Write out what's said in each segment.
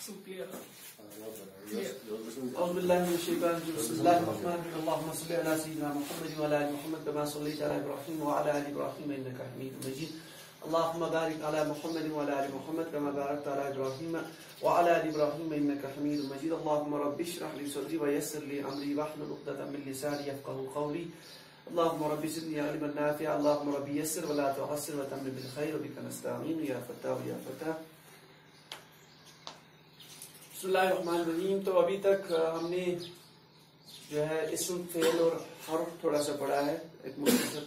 أعوذ بالله من الشيطان الرجيم بسم الله الرحمن الرحيم اللهم صل على سيدنا محمد وعلى آل محمد كما صليت على إبراهيم وعلى آل إبراهيم إنك حميد مجيد اللهم بارك على محمد وعلى آل محمد كما باركت على إبراهيم وعلى آل إبراهيم إنك حميد مجيد اللهم رب اشرح لي صدري ويسر لي أمري واحلل عقدة من لساني يفقهوا قولي اللهم رب زدني علما نافعا اللهم رب يسر ولا تعسر وتمم بالخير وبك نستعين يا فتاح يا فتاح. بسم اللہ الرحمن الرحیم. تو ابھی تک ہم نے جو ہے اسم فعل اور حرف تھوڑا سا پڑھا ہے ایک مختصر.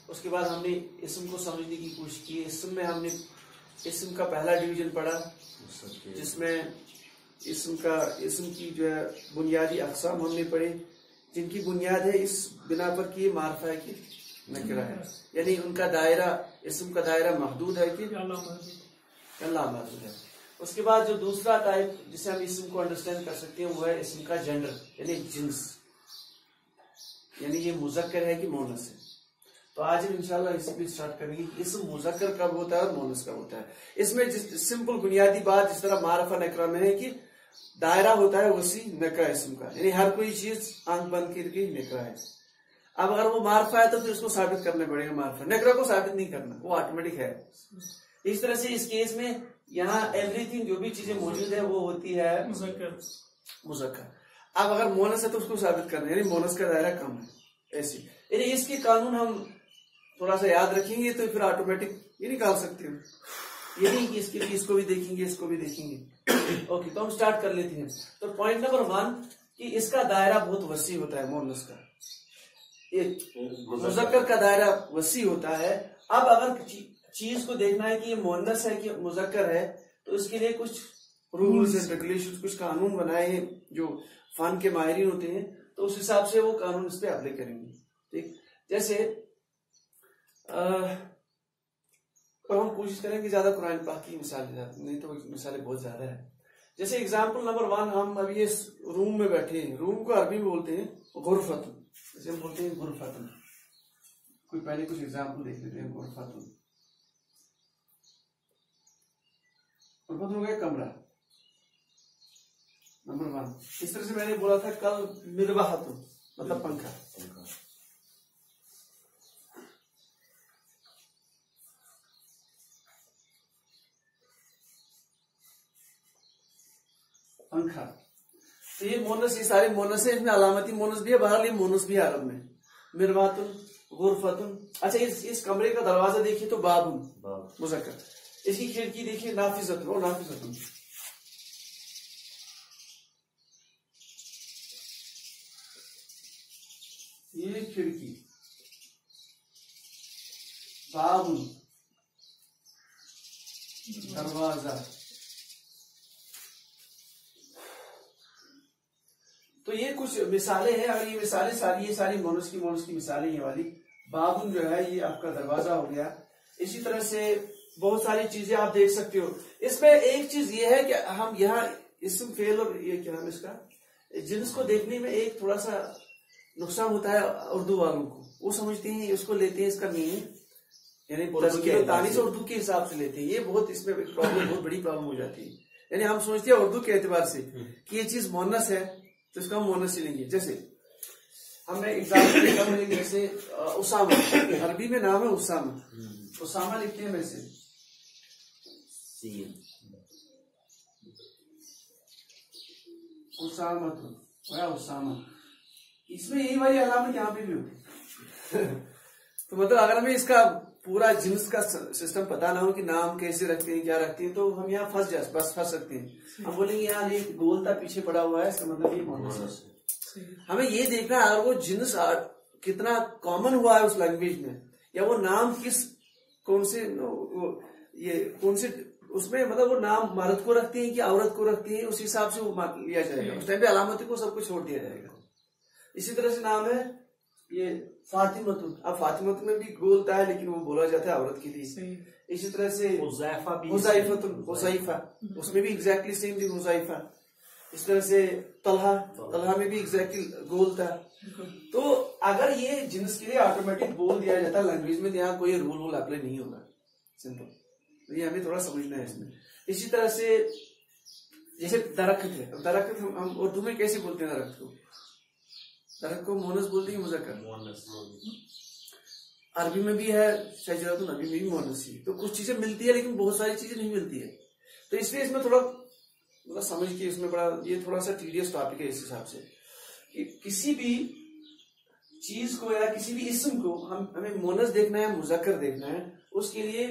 اس کے بعد ہم نے اسم کو سمجھنے کی کوشش کی. اسم میں ہم نے اسم کا پہلا ڈویژن پڑھا جس میں اسم کی جو ہے بنیادی اقسام ہم نے پڑھے جن کی بنیاد ہے اس بنا پر کہ یہ معرفہ ہے کہ نکرہ ہے, یعنی ان کا دائرہ اسم کا دائرہ محدود ہے کہ اللہ محدود ہے. اس کے بعد جو دوسرا ٹائپ جسے ہم اسم کو انڈرسٹینڈ کر سکتے ہیں وہ ہے اسم کا جنڈر یعنی جنس, یعنی یہ مذکر ہے کہ مونس ہے. تو آج ہم انشاءاللہ اس بھی اسٹارٹ کریں گے کہ اسم مذکر کب ہوتا ہے اور مونس کب ہوتا ہے. اس میں سمپل بنیادی بات جس طرح معرفہ نکرہ میں ہے کہ دائرہ ہوتا ہے وسیع نکرہ اسم کا, یعنی ہر کوئی چیز آنکھ بند کر کے نکرہ ہے. اب اگر وہ معرفہ ہے تو پھر اس کو ثابت کرنا پڑے گا. معرفہ نکرہ کو ثابت نہیں کرنا, وہ آٹومیٹک ہے. اس طرح سے اس کیس میں یہاں ایوری تھنگ جو بھی چیزیں موجود ہے وہ ہوتی ہے مذکر. اب اگر مونس ہے تو اس کو ثابت کرنا, یعنی مونس کا دائرہ کم ہے. ایسی یعنی اس کے قانون ہم تھوڑا سا یاد رکھیں گے تو پھر آٹومیٹک یہ نکال سکتے ہیں. یہ نہیں کہ اس کے لیے اس کو بھی دیکھیں گے اس کو بھی دیکھیں گے. اوکے, تو ہم سٹارٹ کر لیتے ہیں. تو پوائنٹ نمبر 1 کہ اس کا دائرہ بہت وسیع ہوتا ہے. مونس کا مذکر کا دائرہ وسیع ہوتا ہے. اب اگر چیز کو دیکھنا ہے کہ یہ مؤنث ہے کہ مذکر ہے تو اس کے لیے کچھ رولز اینڈ ریگولیشنز, کچھ قانون بنائے ہیں جو فن کے ماہرین ہوتے ہیں, تو اس حساب سے وہ قانون اس پہ اپلائی کریں گے. ٹھیک, جیسے ہم کوشش کریں کہ زیادہ قرآن پاک کی مثالیں نہیں تو مثالیں بہت زیادہ ہیں. جیسے اگزامپل نمبر 1 ہم ابھی اس روم میں بیٹھے ہیں. روم کو عربی میں بولتے ہیں غرفتن, جیسے ہم بولتے ہیں غرفتن. کوئی پہلے کچھ اگزامپل دیکھ لیتے ہیں. غرفتن غرفتن ہو گیا کمرہ نمبر 1. اس طرح سے میں نے بولا تھا کل مرواحتن مطلب پنکھا. پنکھا تو یہ مونس, یہ سارے مونس ہیں. اس میں علامتی مونس بھی ہے, بہرحال یہ مونس بھی ہے عرب میں. مرواۃن غرفتن. اچھا اس کمرے کا دروازہ دیکھیے تو بابن مذکر. اس کی کھڑکی دیکھیے نافذۃ اور نافذۃ. یہ کھڑکی بابن دروازہ. تو یہ کچھ مثالیں ہیں. اگر یہ مثالیں یہ ساری مونس کی مثالیں یہ والی. بابن جو ہے یہ آپ کا دروازہ ہو گیا. اسی طرح سے بہت ساری چیزیں آپ دیکھ سکتے ہو. اس میں ایک چیز یہ ہے کہ ہم یہاں اسم فعل اور یہ کیا نام اس کا جنس کو دیکھنے میں ایک تھوڑا سا نقصان ہوتا ہے اردو والوں کو. وہ سمجھتے ہیں اس کو لیتے ہیں اس کا میننگ یعنی تذکیر و تانیث اردو کے حساب سے لیتے ہیں. یہ بہت اس میں بہت بڑی پرابلم ہو جاتی ہے. یعنی ہم سوچتے ہیں اردو کے اعتبار سے کہ یہ چیز مونس ہے تو اس کا ہم مونس ہی لیں گے. جیسے ہم نے ایگزامپل دیکھا ملیں گے, جیسے اسامہ عربی میں نام ہے اسامہ. اسامہ لکھتے ہیں ویسے اسامہ. اس میں یہی والی علامت یہاں پہ بھی ہوتی. تو مطلب اگر ہمیں اس کا پورا جنس کا سسٹم پتا نہ ہو کہ نام کیسے رکھتے ہیں کیا رکھتے ہیں تو ہم یہاں پھنس سکتے ہیں. ہم بولیں گے یہاں یہ گول تھا پیچھے پڑا ہوا ہے, اس کا مطلب یہ مونس ہے. ہمیں یہ دیکھنا ہے اگر وہ جنس کتنا کامن ہوا ہے اس لینگویج میں, یا وہ نام کون سے اس میں مطلب وہ نام مرد کو رکھتے ہیں کہ عورت کو رکھتے ہیں, اس حساب سے وہ لیا جائے گا. اس ٹائم پہ علامت کو سب کو چھوڑ دیا جائے گا. اسی طرح سے نام ہے یہ فاطمۃ. اب فاطمۃ میں بھی گول تھا ہے لیکن وہ بولا جاتا ہے عورت کے لیے. اسی طرح سے حذیفہ اس میں بھی ایگزیکٹلی سیم تھی حذیفہ. اس طرح سے طلحہ میں بھی ایگزیکٹلی گول تھا. تو اگر یہ جنس کے لیے آٹومیٹک بول دیا جاتا ہے لینگویج میں, یہاں کوئی رول اپلائی نہیں ہوگا. سمپل, یہ ہمیں تھوڑا سمجھنا ہے اس میں. اسی طرح سے جیسے درخت ہے، درخت ہم اردو میں کیسے بولتے ہیں درخت کو؟ درخت کو مونس بولتے ہیں مذکر. عربی میں بھی ہے شجرۃ، عربی میں بھی مونس ہی. تو کچھ چیزیں ملتی ہے لیکن بہت ساری چیزیں نہیں ملتی ہے. تو اس لیے اس میں تھوڑا مطلب سمجھ کے اس میں بڑا یہ تھوڑا سا ٹیڈیس ٹاپک ہے اس حساب سے کہ کسی بھی چیز کو یا کسی بھی اسم کو ہمیں مونس دیکھنا ہے مذکر دیکھنا ہے. اس کے لیے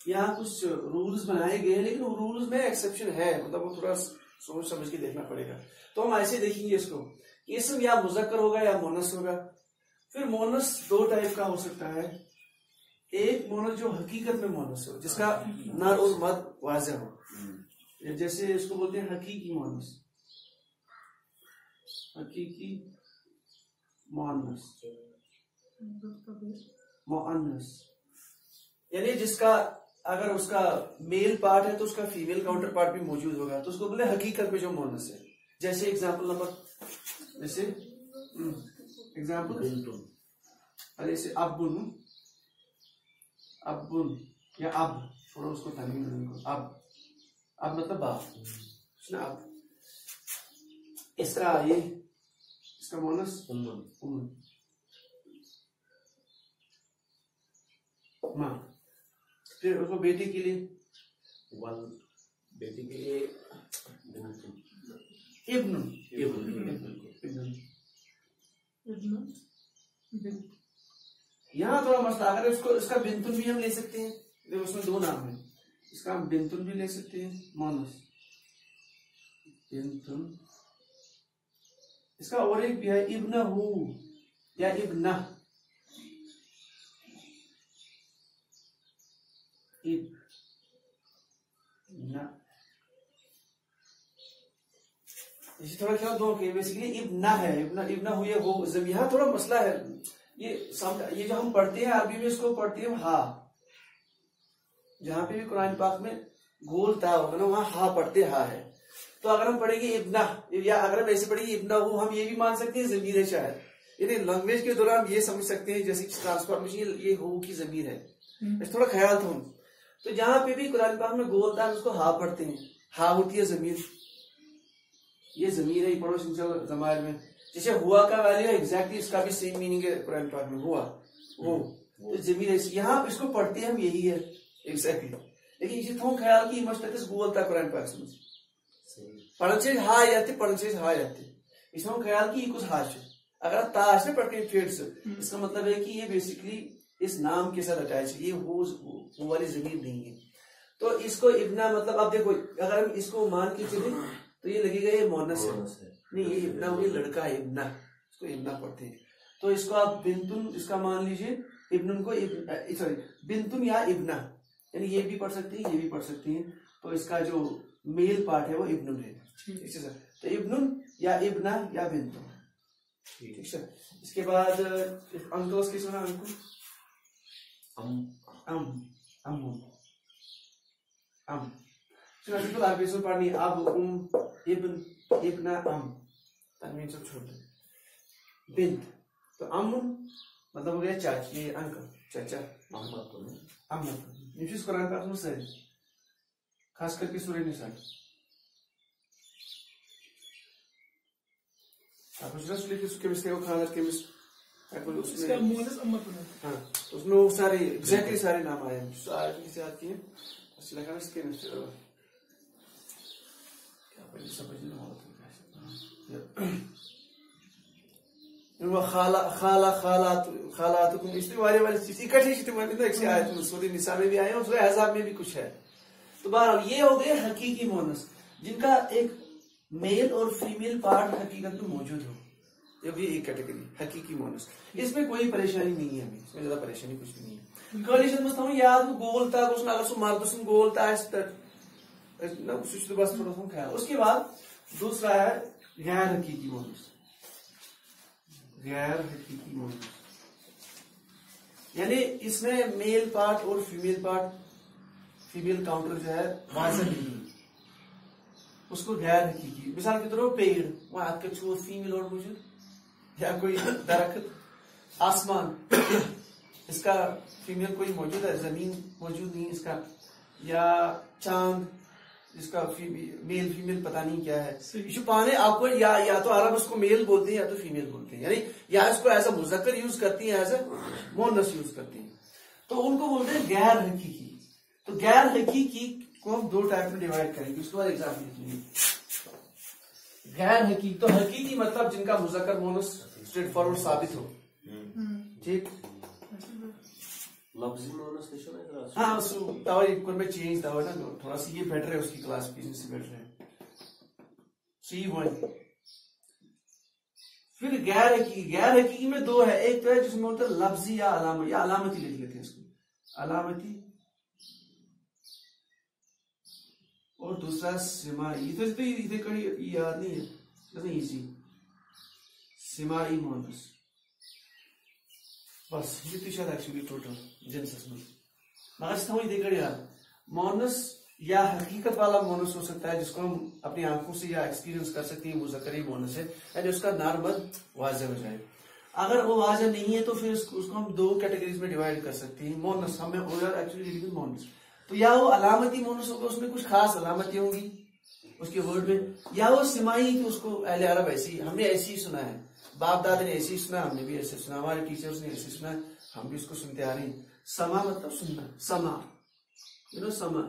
یہاں کچھ رولز بنائے گئے ہیں لیکن وہ رولز میں ایکسیپشن ہے، مطلب وہ تھوڑا سوچ سمجھ کے دیکھنا پڑے گا. تو ہم ایسے دیکھیں گے اس کو، اسم یا مذکر ہوگا یا مونس ہوگا. پھر مونس دو ٹائپ کا ہو سکتا ہے. ایک مونس جو حقیقت میں مونس ہو، جس کا نر اور مد واضح ہو، جیسے اس کو بولتے ہیں حقیقی مونس. حقیقی مونس مؤنث یعنی جس کا اگر اس کا میل پارٹ ہے تو اس کا فیمیل کاؤنٹر پارٹ بھی موجود ہوگا، تو اس کو بولے حقیقت میں جو مونس ہے. جیسے ایگزامپل نمبر جیسے ایگزامپل جیسے ابن، ابن یا اب، تھوڑا اس کو تنوین کو اب، اب مطلب باپ نا. اب اس کا یہ اس کا مونس امن. ماں. پھر اس کو بیٹی کے لیے بیٹی کے لیے ابن. یہاں تھوڑا مسئلہ، اگر اس کا بنتن بھی ہم لے سکتے ہیں، اس میں دو نام ہیں، اس کا ہم بنتن بھی لے سکتے ہیں مونس بنتن. اس کا اور ایک بھی ہے ابنہ یا ابنہ. تھوڑا خیال دو کہ بیسیکلی ابنہ ہے، ابنہ ہوئی ہے وہ. یہاں تھوڑا مسئلہ ہے، یہ جو ہم پڑھتے ہیں عربی میں اس کو پڑھتے ہیں ہا. جہاں پہ بھی قرآن پاک میں گول تا ہوگا نا وہاں ہا پڑھتے ہا ہے. تو اگر ہم پڑھیں گے ابنہ یا اگر ہم ایسے پڑھیں گے ابنہ ہو، ہم یہ بھی مان سکتے ہیں ضمیر ہے شاید. یعنی لینگویج کے دوران یہ سمجھ سکتے ہیں جیسے ٹرانسفارمیشن یہ ہو کی ضمیر ہے. اس تھوڑا خیال تھا. تو جہاں پہ بھی قرآن پاک میں گول تا اس کو ہا پڑھتے ہیں، ہا ہوتی ہے ضمیر. یہ ضمیر ہے، پڑھو سنسل ضمائر میں. جیسے ہوا کا ویلیو ایگزیکٹلی اس کا بھی سیم میننگ ہے قرآن پاک میں، ہوا وہ تو ضمیر ہے. یہاں اس کو پڑھتے ہیں ہم یہی ہے ایگزیکٹلی. لیکن یہ تھوڑا خیال کی مشتقس گول تا قرآن پاک سے پڑھنچے ہا آتے پڑھنچے ہا آتے. اس میں خیال کی یہ کچھ ہاش ہے. اگر آپ تاش میں پڑھتے ہیں پھر سے اس کا مطلب ہے کہ یہ بیسیکلی اس نام کے ساتھ اٹیچ ہے، یہ وہ والی ضمیر نہیں ہے. تو اس کو ابنا مطلب اب دیکھو اگر ہم اس کو مان کے چلیں تو یہ لگے گا یہ مونس ہے نہیں، یہ ابنا یہ لڑکا ہے ابنا، اس کو ابنا پڑھتے ہیں. تو اس کو آپ بنتن اس کا مان لیجئے، ابن کو سوری بنتن یا ابنا، یعنی یہ بھی پڑھ سکتے ہیں یہ بھی پڑھ سکتے ہیں. تو اس کا جو میل پارٹ ہے وہ ابن ہے. تو ابن یا ابنا یا بنتن. ٹھیک ہے. اس کے بعد انکلس کی سنا انکل بالکل آپ اس میں پڑھنی اب ابن ابنا تنوین سب چھوڑ دیں. بنت تو مطلب ہو گیا چاچی انکل چاچا. یہ چیز قرآن پاک میں ساری خاص کر کے سورہ نساء آپ خاندر کے ہاں اس میں وہ سارے ایگزیکٹلی سارے نام آئے ہیں آتی ہیں. سورہ نساء میں بھی آئے ہیں، سورہ احزاب میں بھی کچھ ہے. تو بہرحال یہ ہو گئے حقیقی مونس جن کا ایک میل اور فیمیل پارٹ حقیقت میں موجود ہو. یہ بھی ایک کیٹیگری حقیقی مونس. اس میں کوئی پریشانی نہیں ہے، ہمیں اس میں زیادہ پریشانی کچھ بھی نہیں ہے. کالشن مست ہوں یاد گول تا کچھ اگر سو مرد سن گول تا اس بس تھوڑا سا خیال. اس کے بعد دوسرا ہے غیر حقیقی مونس. غیر حقیقی مونس یعنی اس میں میل پارٹ اور فیمیل پارٹ فیمیل کاؤنٹر جو ہے واضح نہیں ہے، اس کو غیر حقیقی. مثال کے طور پر پیڑ وہ آپ کے چھو فیمیل اور موجود، یا کوئی درخت آسمان اس کا فیمیل کوئی موجود ہے، زمین موجود نہیں اس کا، یا چاند جس کا میل فیمیل پتہ نہیں کیا ہے. یہ پانے آپ کو یا تو عرب اس کو میل بولتے ہیں یا تو فیمیل بولتے ہیں, یعنی یا اس کو ایز اے مذکر یوز کرتی ہیں, ایز اے مؤنث یوز کرتی ہیں. تو ان کو بولتے ہیں غیر حقیقی. تو غیر حقیقی کو ہم دو ٹائپ میں ڈیوائڈ کریں گے, اس کے بعد ایگزامپل لکھیں گے. غیر حقیقی تو حقیقی مطلب جن کا مذکر مؤنث اسٹریٹ فارورڈ ثابت ہو. ٹھیک, لفظی مونس نشان ہے. ہاں سو تاوی کور میں چینج تاوی نا تھوڑا سا یہ بیٹر ہے, اس کی کلاسیفیکیشن سے بیٹر ہے. سی ون. پھر غیر حقیقی میں دو ہے, ایک تو ہے جس میں ہوتا ہے لفظی یا علامتی لکھ لیتے ہیں اس کو, علامتی, اور دوسرا سمائی. تو یہ یاد نہیں ہے, ایزی سمائی مونس. بس یہ تو شاید ایکچولی ٹوٹل جنسس میں مگر اس طرح یاد مونس یا حقیقت والا مونس ہو سکتا ہے جس کو ہم اپنی آنکھوں سے یا ایکسپیرینس کر سکتے ہیں, مذکری مونس ہے, یعنی اس کا نارمد واضح ہو جائے. اگر وہ واضح نہیں ہے تو پھر اس کو ہم دو کیٹیگریز میں ڈیوائڈ کر سکتے ہیں. مونس ہمیں ایکچولی مونس تو یا وہ علامتی مونس ہوگا, اس میں کچھ خاص علامتیں ہوں گی اس کے ورڈ میں, یا وہ سمائی کہ اس کو اہل عرب ایسی ہم نے ایسی ہی سنا ہے, باپ دادا نے ایسے ہی سنا, ہم نے بھی ایسے سنا, ہمارے ٹیچرز نے ایسے سنا, ہم بھی اس کو سنتے آ رہے ہیں. سما مطلب سننا, سما سما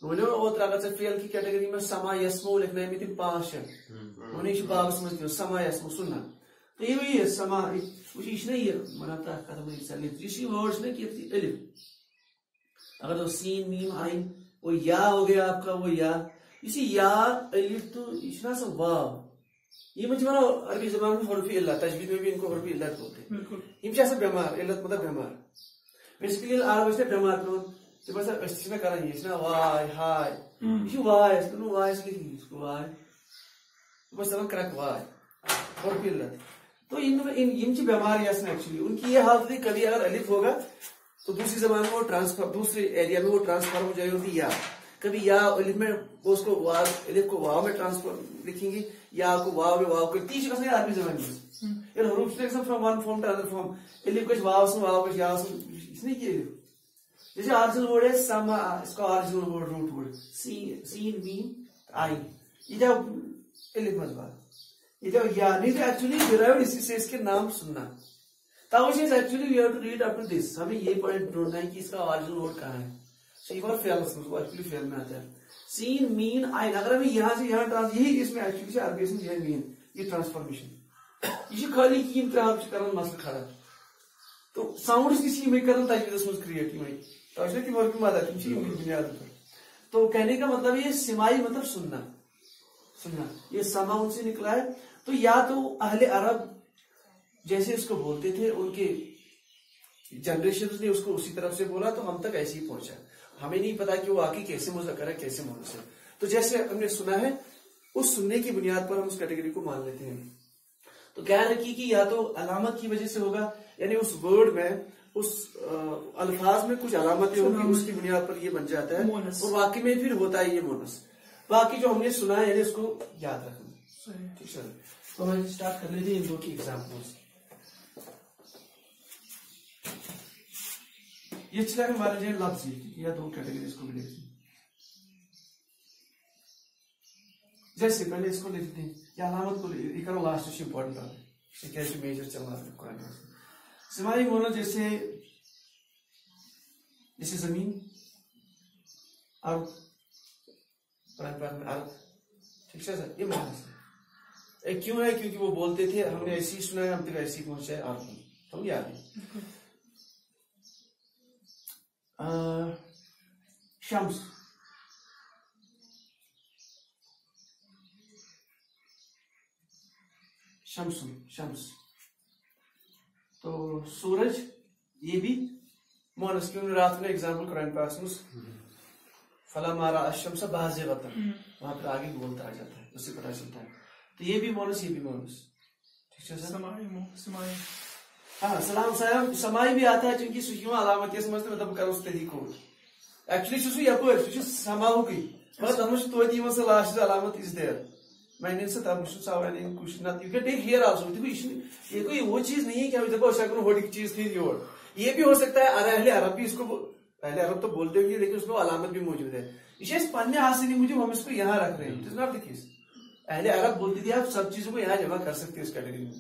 اوتر اگر فیل کی کیٹیگری میں سما یسمو لکھنا ہے تم 5 ہیں بابس من سما یسمو سننا. تو یہ وہی ہے سما, یہ مناتا یہ ورڈ نا کہ الف, اگر تو سین میم عین وہ یا ہو گیا آپ کا, وہ یا اسی یا الف تو یہ سا واو, یہ مجھے عربی زبان میں حرف علت, تجوید میں بھی ان کو حرف علت بولتے ہیں. یہ ایسا بیمار, علت مطلب بیمار. بیسیکلی عرب اس نے بیمار کرو تو بس اس نے کریں یہ نا وائے ہائے, یہ وائے اس کو وائے اس لکھیں اس کو وائے بس سلام کریکٹ وائے حرف علت. تو ان کی بیماری ہے ایکچولی ان کی یہ حالت ہے, کبھی اگر الف ہوگا تو دوسری زبان میں وہ ٹرانسفر, دوسرے ایریا میں وہ ٹرانسفر ہو جائے ہوتی یا, کبھی یا الف میں اس کو الف کو واو میں ٹرانسفر لکھیں گے, یا کو واو میں واو کو تیج کا عربی زبان میں یہ حروف سے from one form to other form, الف کچھ واو سے واو کچھ یا سے اس نے کیا. جیسے آرجنل ورڈ ہے سما, اس کا آرجنل ورڈ روٹ ورڈ سین میم آئی, یہ جب الف مذبح یہ جب یا نہیں تو ایکچولی ڈرائیوڈ اسی سے اس کے نام سننا. Actually we have to read up to this, ہمیں یہ پوائنٹ ڈھونڈنا ہے کہ اس کا آرجنل ورڈ کہاں ہے. ایک بار فیلس میں ایکچولی فیل میں آتا ہے سین مین آئین, اگر ہمیں یہاں سے یہاں یہی اس میں ایکچولی سے عربی سے یہ مین یہ ٹرانسفارمیشن یہ خالی کیم تراب کرن مسئلہ کھڑا. تو ساؤنڈ کسی میں کرن تجویز میں کریٹ ہوئی تو اس نے کہ ورک میں آتا ہے بنیاد پر. تو کہنے کا مطلب یہ سمائی مطلب سننا, سننا یہ سما ان سے نکلا ہے. تو یا تو اہل عرب جیسے اس کو بولتے تھے ان کے جنریشنز نے اس کو اسی طرف سے بولا تو ہم تک ایسے ہی پہنچا. ہمیں نہیں پتا کہ وہ واقعی کیسے مذکر ہے کیسے مؤنث ہے. تو جیسے ہم نے سنا ہے اس سننے کی بنیاد پر ہم اس کیٹیگری کو مان لیتے ہیں. تو غیر حقیقی یا تو علامت کی وجہ سے ہوگا, یعنی اس ورڈ میں اس الفاظ میں کچھ علامتیں ہوں گی, اس کی بنیاد پر یہ بن جاتا ہے, اور واقعی میں پھر ہوتا ہے یہ مؤنث. باقی جو ہم نے سنا ہے یعنی اس کو یاد رکھنا. ٹھیک ہے, تو ہم اسٹارٹ کر لیتے ہیں ان دو کی ایگزامپلز. یہ چلا کہ ہمارے جو لفظ یا دو کیٹیگریز کو بھی دیکھتے ہیں. جیسے پہلے اس کو لکھتے ہیں یا علامت کو یہ کرو لاسٹ سے امپورٹنٹ ہے, یہ کیسے میجر چل رہا ہے قرآن میں. سمائی بولو جیسے جیسے زمین ارض, قرآن پاک میں ارض, ٹھیک ہے سر, یہ معنی ہے. کیوں ہے کیونکہ وہ بولتے تھے ہم نے ایسی سنا ہے, ہم پھر ایسی پہنچے ارض میں, ہم یاد ہے. شمس شمس شمس تو سورج یہ بھی مونس, کیوں رات میں ایگزامپل قرآن پاک میں فلا مارا الشمس بازغۃ, وہاں پر آگے بولتا آ جاتا ہے, اس سے پتہ چلتا ہے. تو یہ بھی مونس, یہ بھی مونس. ٹھیک ہے سر, ہاں سلام صاحب سمائی بھی آتا ہے چونکہ سکیوں علامت اس مجھتے مطلب کرو اس طریقہ ایکچولی سو یپر سو سماو کی بس تم توتی من سہ لاسٹ علامت از دیر میں نے سے تم سوال کچھ نہ you can take here also. یہ کوئی وہ چیز نہیں ہے کہ ہم دیکھو ایسا ہوڈی چیز تھی یہ بھی ہو سکتا ہے. اہل عرب بھی اس کو اہل عرب تو بولتے ہوں گے لیکن اس میں علامت بھی موجود ہے. یہ پنہ آسانی موجود ہم اس کو یہاں رکھ رہے ہیں. It is not the case. اہل عرب بولتے تھے آپ سب چیزوں کو یہاں جمع کر سکتے ہیں اس کیٹیگری میں,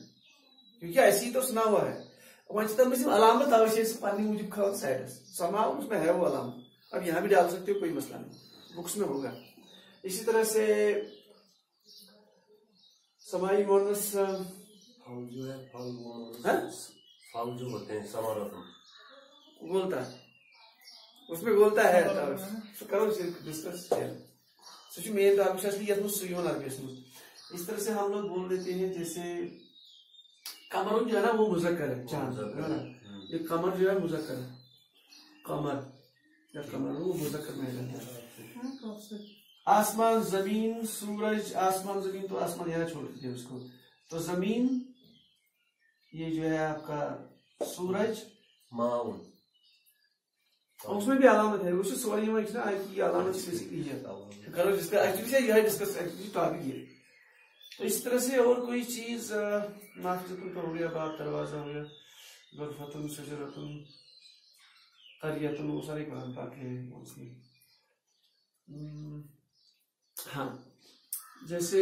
کیونکہ ایسی تو سنا ہوا ہے. وہاں تم علامت آوے پنہ موجود کھاؤ سائڈس سما اس میں ہے وہ علامت. اب یہاں بھی ڈال سکتے ہو, کوئی مسئلہ نہیں, بکس میں ہوگا. اسی طرح سے سمائی مونس جو ہے فاؤل جو ہوتے ہیں سمارا بولتا ہے, اس میں بولتا ہے کرو ڈسکس سو مین ٹاپک یہ سیون عربیس میں. اس طرح سے ہم لوگ بول دیتے ہیں جیسے قمر جو ہے نا وہ مذکر ہے, چاند ہے نا, یہ قمر جو ہے مذکر ہے, قمر یا قمر وہ مذکر میں ہے. آسمان زمین سورج, آسمان زمین تو آسمان یہاں چھوڑ دیتے اس کو, تو زمین یہ جو ہے آپ کا سورج ماؤن اس میں بھی علامت ہے. وہ سوری میں علامت بیسکلی ہے کرو جس کا ایکچولی یہ ڈسکس ایکچولی ٹاپک یہ. تو اس طرح سے اور کوئی چیز نافذتن کا ہو گیا, باب دروازہ ہو گیا, غرفتن شجرتن قریتن, وہ سارے قرآن پاک ہے اس میں. ہاں جیسے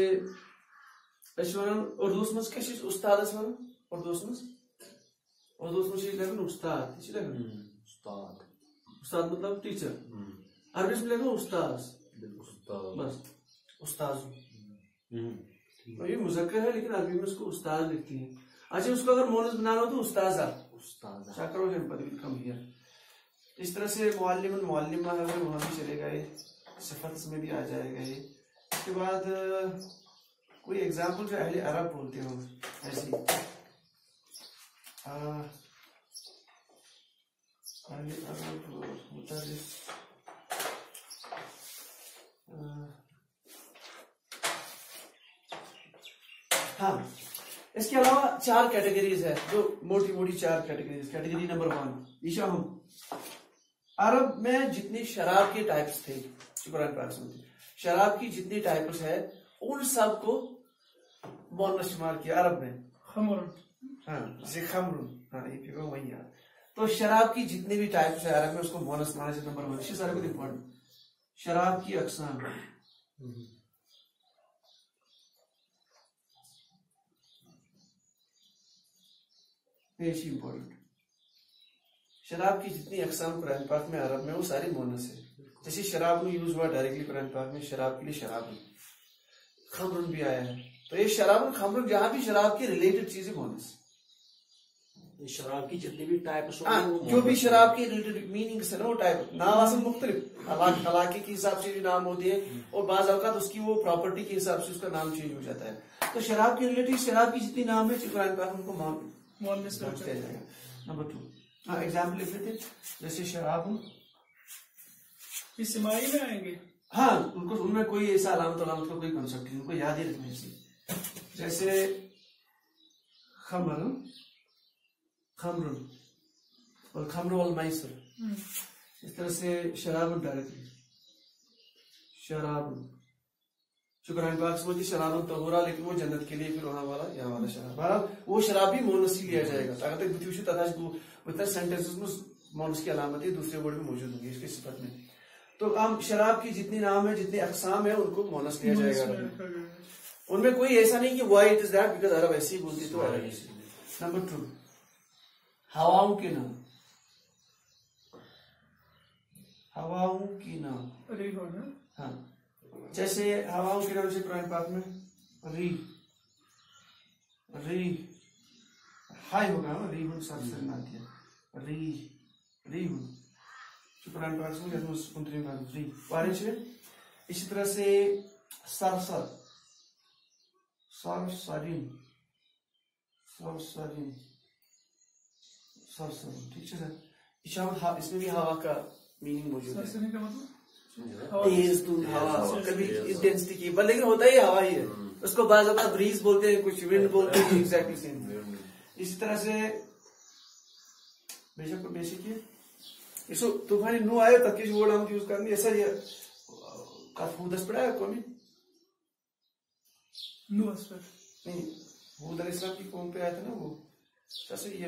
اردوس مز کیا چیز استادس ون اردوس مز لگن استاد استاد استاد مطلب ٹیچر, عربی میں لگن استاذ بس استاذ. یہ مذکر ہے لیکن عربی میں اس کو استاد لکھتی ہیں. اچھا اس کو اگر مونس بنانا ہو تو استاذہ شاکر ہو جائے کم ہی. اس طرح سے معلم معلمہ ہے وہاں بھی چلے گا, یہ صفت میں بھی آ جائے گا. یہ اس کے بعد کوئی ایگزامپل جو اہل عرب بولتے ہو ایسی اہل عرب متعارف. ہاں اس کے علاوہ 4 کیٹیگریز ہے جو موٹی موٹی 4 کیٹیگریز. کیٹیگری نمبر 1 عیشا ہم عرب میں جتنی شراب کے ٹائپس تھے, قرآن پاک میں شراب کی جتنی ٹائپس ہے ان سب کو مونس شمار کیا عرب میں. خمر, ہاں جیسے خمر, ہاں یہ پھر وہی ہے. تو شراب کی جتنی بھی ٹائپس ہے عرب میں اس کو مونس مانا جاتا ہے. نمبر 1 سارے کو امپورٹنٹ شراب کی اقسام. پیش امپورٹنٹ شراب کی جتنی اقسام قرآن پاک میں عرب میں وہ ساری مونس ہے. جیسے شراب میں یوز ہوا ڈائریکٹلی قرآن پاک میں شراب کے لیے شراب, خمرن بھی آیا ہے. تو یہ شراب خمرن جہاں بھی شراب کی ریلیٹڈ چیزیں مونس. شراب کی جتنی بھی ٹائپس جو بھی شراب کی ریلیٹڈ میننگس ہے نا وہ ٹائپ نام اصل مختلف علاقے کے حساب سے بھی نام ہوتے ہیں اور بعض اوقات اس کی وہ پراپرٹی کے حساب سے اس کا نام چینج ہو جاتا ہے. تو شراب کی ریلیٹڈ شراب کی جتنی نام ہے قرآن پاک ان کو مونس کیا جائے گا. نمبر 2 ایگزامپل لکھ لیتے جیسے شراب سمائی میں آئیں گے. ہاں ان میں کوئی ایسا علامت کا کوئی کنسپٹ نہیں, ان کو یاد ہی رکھنے سے. جیسے خمر والخمر والمیسر, اس طرح سے شراب ڈائریکٹلی شراب قرآن پاک سمجھتی شراب طہورا, لیکن وہ جنت کے لیے پھر وہاں والا یہاں والا شراب. بہرحال وہ شراب بھی مونس ہی لیا جائے گا. اگر تک بتوشی تتھا سینٹینسز میں مونس کی علامت ہے دوسرے ورڈ میں موجود ہوں گی اس کی صفت میں. تو ہم شراب کی جتنی نام ہے جتنی اقسام ہے ان کو مونس لیا جائے گا. ان میں کوئی ایسا نہیں کہ why it is that because عرب ایسی بولتی تو عرب ایسی. نمبر 2 ہواؤں کے نام. ہواؤں کی نام, ہاں جیسے ہواؤں کے نام سے قرآن پاک میں ری ہائی ہوگا, ری ہن سب سے نہ دیا ری ہن قرآن پاک میں ری بارش ہے. اسی طرح سے سرسر ٹھیک ہے سر. اس میں بھی ہوا کا میننگ موجود ہے. تیز دھند ہوا کبھی انٹینسٹی کی لیکن ہوتا ہی ہوا ہی ہے. اس کو بعض اوقات بریز بولتے ہیں, کچھ ونڈ بولتے ہیں, ایگزیکٹلی سیم. اسی طرح سے بیسک یہ طوفانی نو آئے تک کس ورڈ ہم یوز کریں گے ایسا. یہ کافودس پڑا ہے کون نہیں, حود علیہ السلام کی قوم پہ آیا تھا نا وہ. جیسے یہ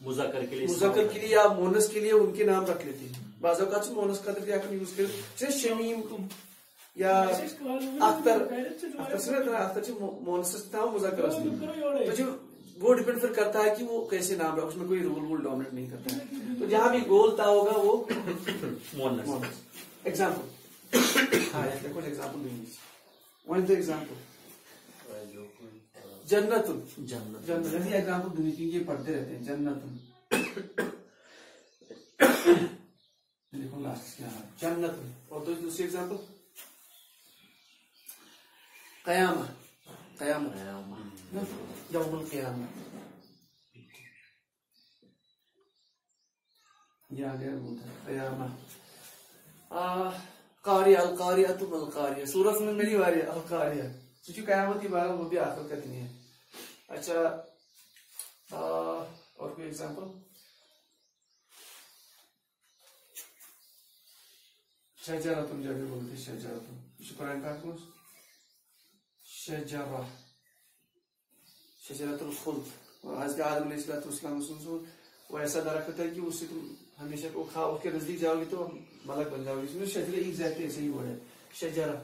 مذکر کے لیے مذکر کے لیے یا مونس کے لیے ان کے نام رکھ لیتے ہیں. بعض اوقات سے مونس خاطر کیا یوز کرتے شمیم یا اختر اختر سے مونس مذکر تو وہ ڈپینڈ پھر کرتا ہے کہ وہ کیسے نام رکھا, اس میں کوئی رول ڈومینیٹ نہیں کرتا ہے. تو جہاں بھی گول تا ہوگا وہ مونس. ایگزامپل ہاں کچھ ایگزامپل دیں گے. ون دا ایگزامپل جنت. جنت جنت ایگزامپل دیں گے, یہ پڑھتے رہتے ہیں جنت. دیکھو لاسٹ کیا ہے جنت. اور تو دوسری ایگزامپل قیامہ. قیامہ یوم القیامہ. یہ آ گیا بولتا ہے قیامہ. قاریہ القاریہ تم القاریہ. سورت میں میری باری ہے القاریہ, کیونکہ قیامت کی بات وہ بھی آخر کا دن ہے. اچھا اور کوئی ایگزامپل شجرتن جب بھی بولتے شجرتن. قرآن کا شجرہ شجرۃ الخلد. حضرت آدم علیہ السلام وہ ایسا درخت ہے کہ اس سے تم ہمیشہ کو کھاؤ, اس کے نزدیک جاؤ گے تو ملک بن جاؤ گے. اس میں شجرہ ایگزیکٹلی ایسے ہی ورڈ ہے شجرہ.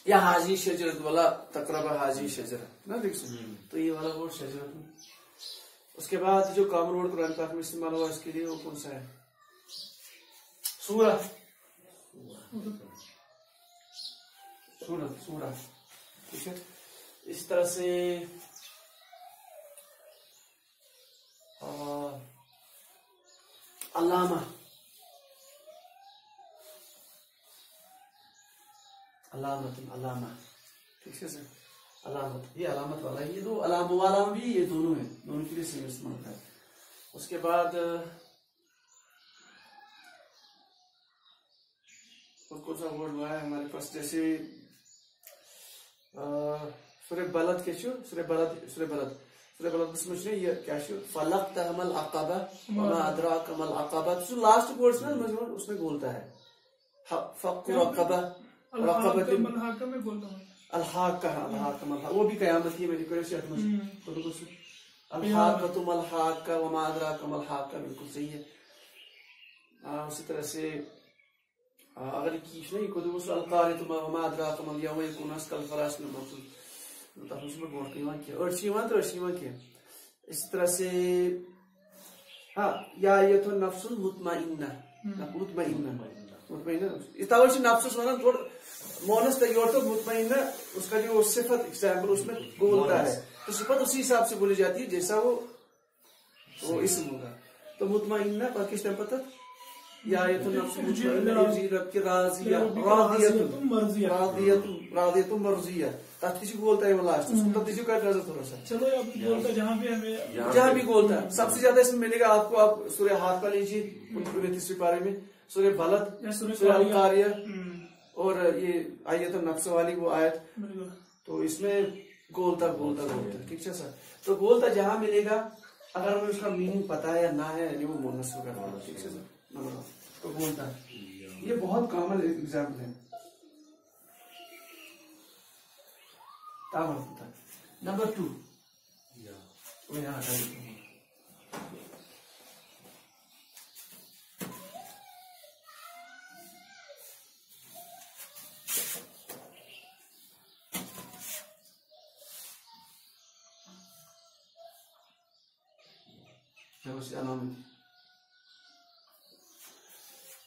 یا حاجی شجرت والا تقرب حاجی شجرہ نا دیکھ سو, تو یہ والا ورڈ شجرت. اس کے بعد جو کامن ورڈ قرآن پاک میں استعمال ہوا اس کے لیے وہ کون سا ہے؟ سورہ. سورہ ٹھیک ہے. اس طرح سے علامہ. علامت علامہ ٹھیک ہے سر. علامت یہ علامت والا ہے. یہ دو علامہ والا بھی یہ دونوں ہیں, دونوں کے لیے سیم استعمال ہوتا ہے. اس کے بعد اور کون سا ورڈ ہوا ہے ہمارے پاس, جیسے سورہ بلد کے چھو سورہ بلد اس میں یہ کیا چھو فلق تحمل عقبہ وما ادراک مل عقبہ. جو لاسٹ ورڈز نا اس میں بولتا ہے فق رقبہ رقبۃ الحاقہ. وہ بھی قیامت کی میں نے کہا شاید مجھے الحاقۃ ملحاقہ وما ادراک مل حاقہ. بالکل صحیح ہے. اسی طرح سے اگر کیش نہیں کو دوس القاریۃ وما ادراک مل یوم یکون اسقل فراش المبثوث تفصیل میں بول کے وہاں کیا ارشیوان کیا. اس طرح سے ہاں یا ایت النفس المطمئنہ. مطمئنہ اس طرح سے نفس ونان تھوڑا مونس تک اور تو مطمئنہ اس کا جو صفت ایگزامپل اس میں بولتا ہے تو صفت اسی حساب سے بولی جاتی ہے جیسا وہ اسم ہوگا. تو مطمئنہ پاکستان پتہ یا ایت النفس المطمئنہ رب کی راضیہ راضیۃ مرضیہ. تحتیجی بولتا ہے وہ لاسٹ اس کو تحتیجی کا نظر تھوڑا سا. چلو اب بولتا جہاں بھی بولتا ہے. سب سے زیادہ اس میں ملے گا آپ کو. آپ سورہ حاقہ لیجیے 29ویں پارے میں, سورہ بلد, سورہ القاریہ اور یہ آیت النفس والی وہ آیت. تو اس میں گولتا ٹھیک ہے سر. تو گولتا جہاں ملے گا اگر ہمیں اس کا میننگ پتا ہے یا نہ ہے یعنی وہ مونس وغیرہ والا. ٹھیک ہے سر. تو گولتا یہ بہت کامن ایگزامپل ہے. نمبر 2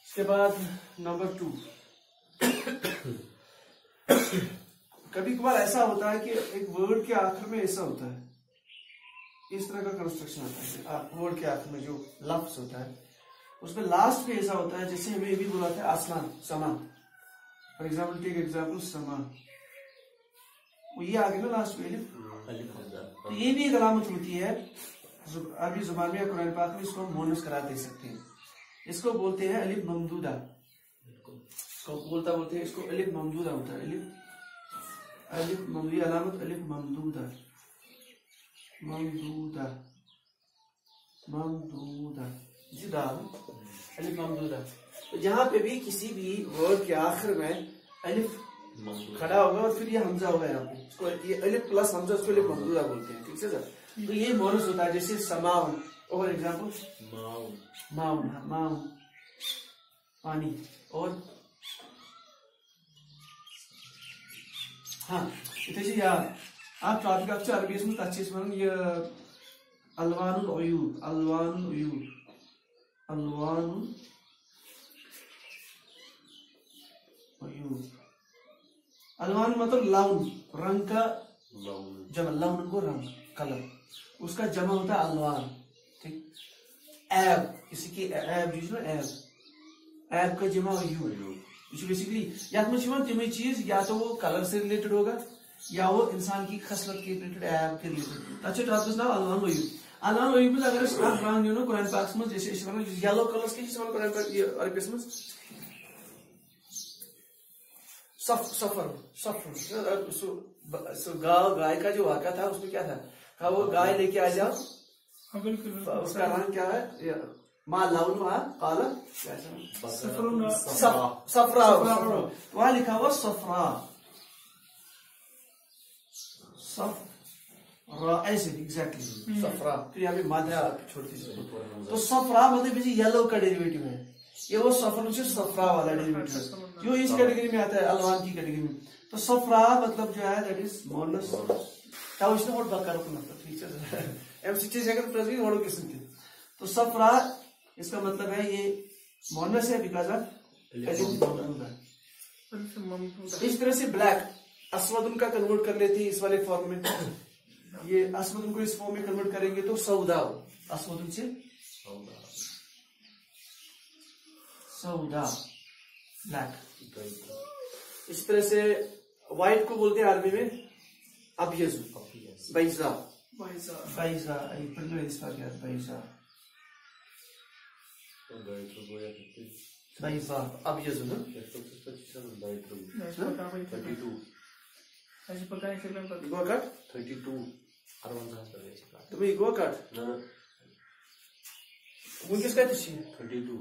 اس کے بعد نمبر 2 کبھی کبھار ایسا ہوتا ہے کہ ایک ورڈ کے آخر میں ایسا ہوتا ہے, اس طرح کا کنسٹرکشن ہوتا ہے. ورڈ کے آخر میں جو لفظ ہوتا ہے اس میں لاسٹ پہ ایسا ہوتا ہے جیسے ہمیں یہ بھی بولا تھا آسمان سما. فار ایگزامپل ٹیک ایگزامپل سما, وہ یہ آگے نا لاسٹ پہ تو یہ بھی ایک علامت ہوتی ہے عربی زبان میں. قرآن پاک میں اس کو ہم مونس قرار دے سکتے ہیں. اس کو بولتے ہیں الف ممدودہ. اس کو بولتے ہیں اس کو الف ممدودہ ہوتا ہے. الف ممدودی علامت الف ممدودہ جی دال الف ممدودہ. تو جہاں پہ بھی کسی بھی ورڈ کے آخر میں الف کھڑا ہوگا اور پھر یہ حمزہ ہوگا یہاں پہ, اس کو یہ الف پلس حمزہ اس کو الف ممدودہ بولتے ہیں. ٹھیک ہے سر. تو یہ مونس ہوتا ہے. جیسے سماؤن اور ایگزامپل ماؤن ماؤن پانی. اور ہاں یہ چھ یاد آپ ٹاپک اخ عربی من تک ون یہ الوان العیوب الوان العیوب الوان العیوب. الوان مطلب لون رنگ کا جمع. لون کو رنگ کلر اس کا جمع ہوتا ہے الوان. ٹھیک. ایب اسی کی ایب جو ہے ایب ایب کا جمع عیوب. یہ بیسکلی یاتھ من تمے چیز یا تو وہ کلر سے ریلیٹڈ ہوگا یا وہ انسان کی خصلت کے ریلیٹڈ ایب کے ریلیٹڈ. تک ٹاپکس نام الوان العیوب. الوان العیوب میں اگر آپ رنگ نو قرآن پاک من جیسے یلو کلرس کے قرآن پاک عربیس من سفر سفر. سو گاؤ گائے کا جو واقعہ تھا اس میں کیا تھا کہا وہ گائے لے کے آ جاؤ اس کا رنگ کیا ہے ماں لون وہاں کالا سفرا وہاں لکھا ہوا سفرا سفرا ایسے ایگزیکٹلی سفرا. تو یہاں پہ مادہ چھوٹی سی تو سفرا مطلب یلو کا ڈیریویٹو ہے. یہ وہ سفر سے سفرا والا ڈیریویٹو ہے جو اس کیٹیگری میں آتا ہے الوان کی کیٹیگری میں. تو سفرا مطلب جو ہے دیٹ از مونس تاوش نہ ہوٹ بکر کو مطلب ٹھیک ہے ایم سی چیز اگر پرزین ہوڑو قسم کی. تو سفرا اس کا مطلب ہے یہ مونس ہے بیکاز آف اس طرح سے بلیک اسود کا کنورٹ کر لیتے ہیں اس والے فارم میں. یہ اسود کو اس فارم میں کنورٹ کریں گے تو سودا اسود سے سودا بلیک. اس طرح سے وائٹ کو بولتے ہیں عربی میں ابیض بیضا بیضا بیضا بیضا ابیض گو کٹ 32 تمہیں گو کٹ ونکس کتس 32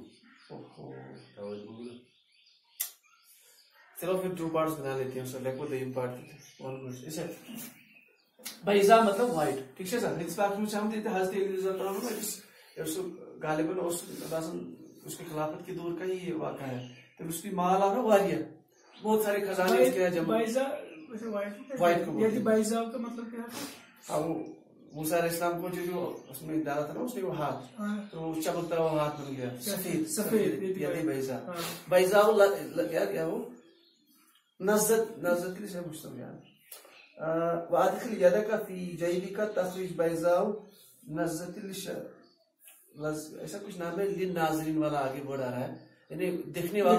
چلو پھر 2 پارٹس بنا لیتے ہیں. لکھو دیم پارٹ اسے بیضا مطلب وائٹ. ٹھیک ہے سر حدیث پاک میں ہم دیتے ہیں حضرت علی رضی اللہ عنہ اس غالباً اس کے خلافت کے دور کا ہی یہ واقعہ ہے. تو اس کی مال آ واریہ بہت سارے خزانے اس کے جمع وائٹ کو بیضا کا مطلب کیا ہے. موسیٰ علیہ السلام کو جو اس میں ڈالا تھا نا اس نے وہ ہاتھ تو چمکتا ہوا ہاتھ بن گیا سفید سفید یعنی بیضا. بیضا یار کیا وہ نزت کے لیے مشتم یار وادخل یدک فی جیبک تخرج بیضا نزت ایسا کچھ نام ہے. للناظرین والا آگے بڑھ آ رہا ہے یعنی دیکھنے والا